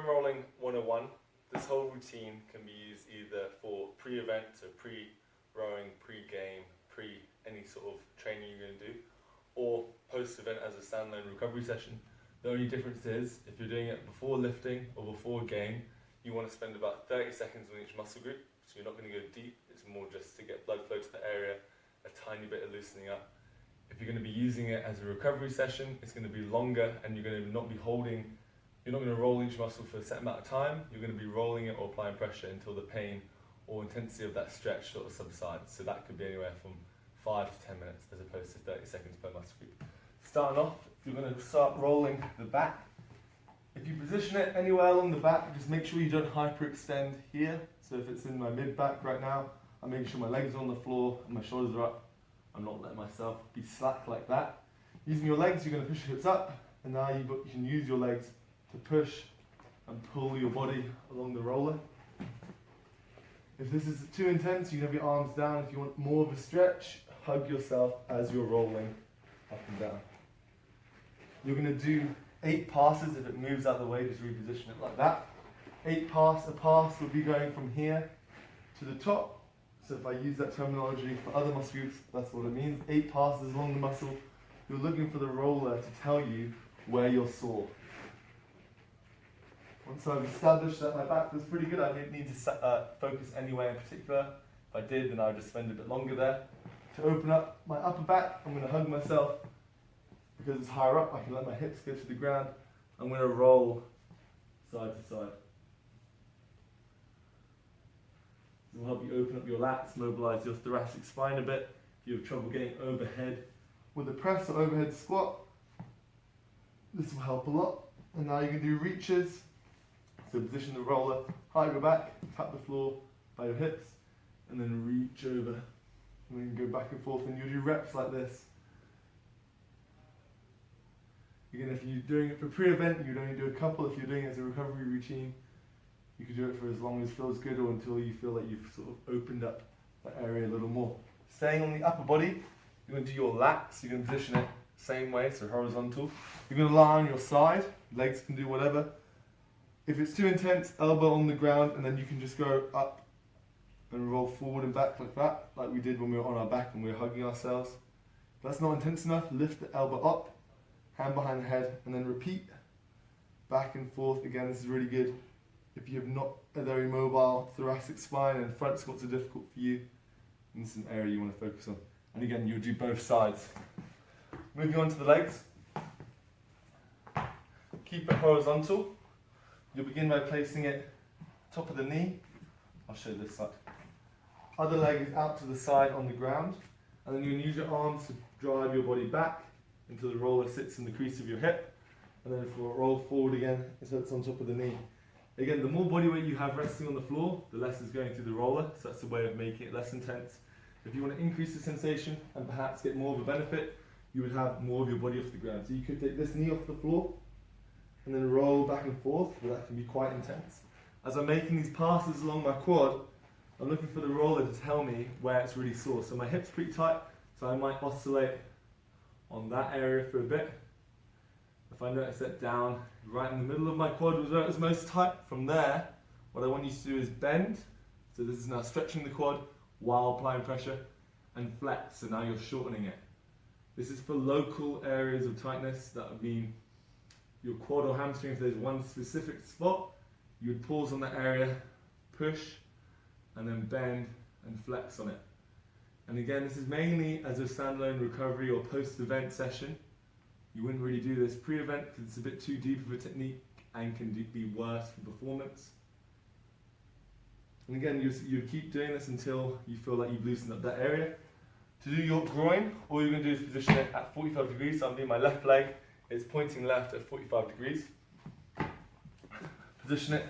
Rolling 101, this whole routine can be used either for pre-event, so pre-rowing, pre-game, any sort of training you're going to do, or post-event as a standalone recovery session. The only difference is, if you're doing it before lifting or before a game, you want to spend about 30 seconds on each muscle group, so you're not going to go deep, it's more just to get blood flow to the area, a tiny bit of loosening up. If you're going to be using it as a recovery session, it's going to be longer and you're going to not be holding, you're not going to roll each muscle for a set amount of time, you're going to be rolling it or applying pressure until the pain or intensity of that stretch sort of subsides. So that could be anywhere from 5 to 10 minutes as opposed to 30 seconds per muscle group. Starting off, you're going to start rolling the back. If you position it anywhere along the back, just make sure you don't hyperextend here. So if it's in my mid-back right now, I'm making sure my legs are on the floor and my shoulders are up. I'm not letting myself be slack like that. Using your legs, you're going to push your hips up, and now you can use your legs to push and pull your body along the roller. If this is too intense, you can have your arms down. If you want more of a stretch, hug yourself as you're rolling up and down. You're going to do 8 passes. If it moves out of the way, just reposition it like that. 8 passes. A pass will be going from here to the top. So if I use that terminology for other muscle groups, that's what it means. 8 passes along the muscle. You're looking for the roller to tell you where you're sore. Once I've established that my back was pretty good, I didn't need to focus anywhere in particular. If I did, then I would just spend a bit longer there. To open up my upper back, I'm going to hug myself. Because it's higher up, I can let my hips go to the ground. I'm going to roll side to side. This will help you open up your lats, mobilize your thoracic spine a bit. If you have trouble getting overhead with a press or overhead squat, this will help a lot. And now you can do reaches. So position the roller, high your back, tap the floor by your hips, and then reach over. And then go back and forth, and you'll do reps like this. Again, if you're doing it for pre-event, you'd only do a couple. If you're doing it as a recovery routine, you could do it for as long as feels good or until you feel like you've sort of opened up that area a little more. Staying on the upper body, you're going to do your lats. You're going to position it same way, so horizontal. You're going to lie on your side. Legs can do whatever. If it's too intense, elbow on the ground, and then you can just go up and roll forward and back like that, like we did when we were on our back and we were hugging ourselves. If that's not intense enough, lift the elbow up, hand behind the head, and then repeat back and forth. Again, this is really good if you have not a very mobile thoracic spine and front squats are difficult for you, and this is an area you want to focus on. And again, you'll do both sides. Moving on to the legs. Keep it horizontal. You'll begin by placing it top of the knee. I'll show this side. Other leg is out to the side on the ground, and then you can use your arms to drive your body back until the roller sits in the crease of your hip, and then if we'll roll forward again so it's on top of the knee. Again, the more body weight you have resting on the floor, the less is going through the roller, so that's a way of making it less intense. If you want to increase the sensation and perhaps get more of a benefit, you would have more of your body off the ground. So you could take this knee off the floor and then roll back and forth, but that can be quite intense. As I'm making these passes along my quad, I'm looking for the roller to tell me where it's really sore. So my hip's pretty tight, so I might oscillate on that area for a bit. If I notice that down right in the middle of my quad was where it was most tight, from there, what I want you to do is bend. So this is now stretching the quad while applying pressure, and flex, so now you're shortening it. This is for local areas of tightness. That would mean your quad or hamstring. If there's one specific spot, you would pause on that area, push, and then bend and flex on it. And again, this is mainly as a standalone recovery or post-event session. You wouldn't really do this pre-event because it's a bit too deep of a technique and can be worse for performance. And again, you keep doing this until you feel like you've loosened up that area. To do your groin, all you're going to do is position it at 45 degrees. So I'm doing my left leg, it's pointing left at 45 degrees. Position it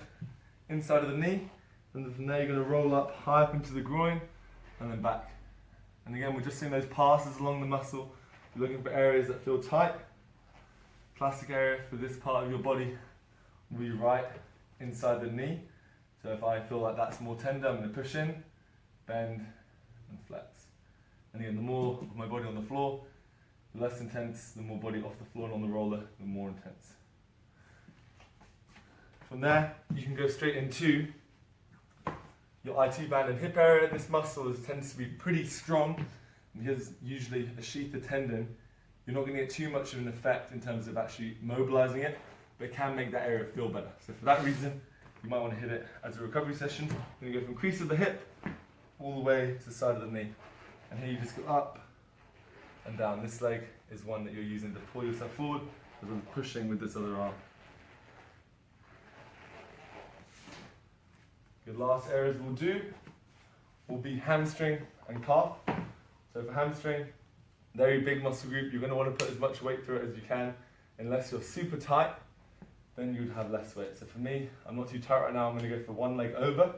inside of the knee, and then from there you're going to roll up high up into the groin and then back. And again, we're just seeing those passes along the muscle. You're looking for areas that feel tight. Classic area for this part of your body will be right inside the knee. So if I feel like that's more tender, I'm going to push in, bend, and flex. And again, the more of my body on the floor, the less intense. The more body off the floor and on the roller, the more intense. From there, you can go straight into your IT band and hip area. This muscle tends to be pretty strong because usually a sheath tendon, you're not going to get too much of an effect in terms of actually mobilizing it, but it can make that area feel better. So for that reason, you might want to hit it as a recovery session. You're going to go from crease of the hip all the way to the side of the knee. And here you just go up and down. This leg is one that you're using to pull yourself forward as well as pushing with this other arm. Your last areas we'll do will be hamstring and calf. So for hamstring, very big muscle group. You're going to want to put as much weight through it as you can. Unless you're super tight, then you'd have less weight. So for me, I'm not too tight right now. I'm going to go for one leg over.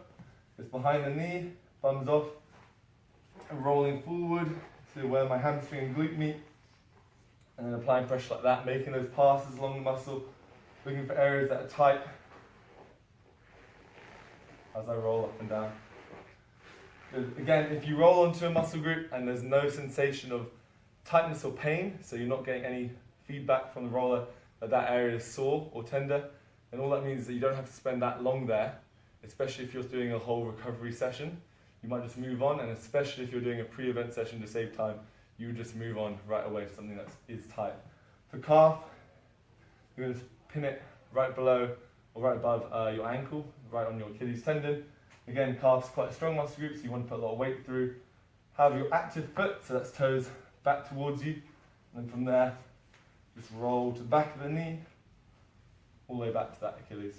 It's behind the knee, thumbs off, and rolling forward to where my hamstring and glute meet. And then applying pressure like that, making those passes along the muscle, looking for areas that are tight as I roll up and down. Good. Again, if you roll onto a muscle group and there's no sensation of tightness or pain, so you're not getting any feedback from the roller that that area is sore or tender, then all that means is that you don't have to spend that long there, especially if you're doing a whole recovery session. You might just move on, and especially if you're doing a pre-event session to save time, you would just move on right away to something that is tight. For calf, you're going to pin it right below or right above your ankle, right on your Achilles tendon. Again, calf's quite a strong muscle group, so you want to put a lot of weight through. Have your active foot, so that's toes back towards you, and then from there, just roll to the back of the knee, all the way back to that Achilles.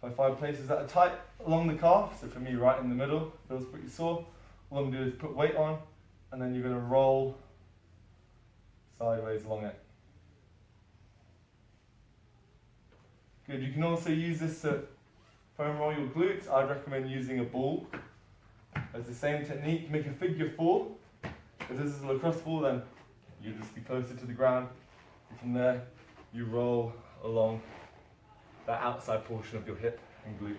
If I find places that are tight along the calf, so for me right in the middle, feels pretty sore, all I'm going to do is put weight on, and then you're going to roll sideways along it. Good, you can also use this to foam roll your glutes. I'd recommend using a ball as the same technique. Make a figure four. If this is a lacrosse ball, then you just be closer to the ground. And from there, you roll along that outside portion of your hip and glute.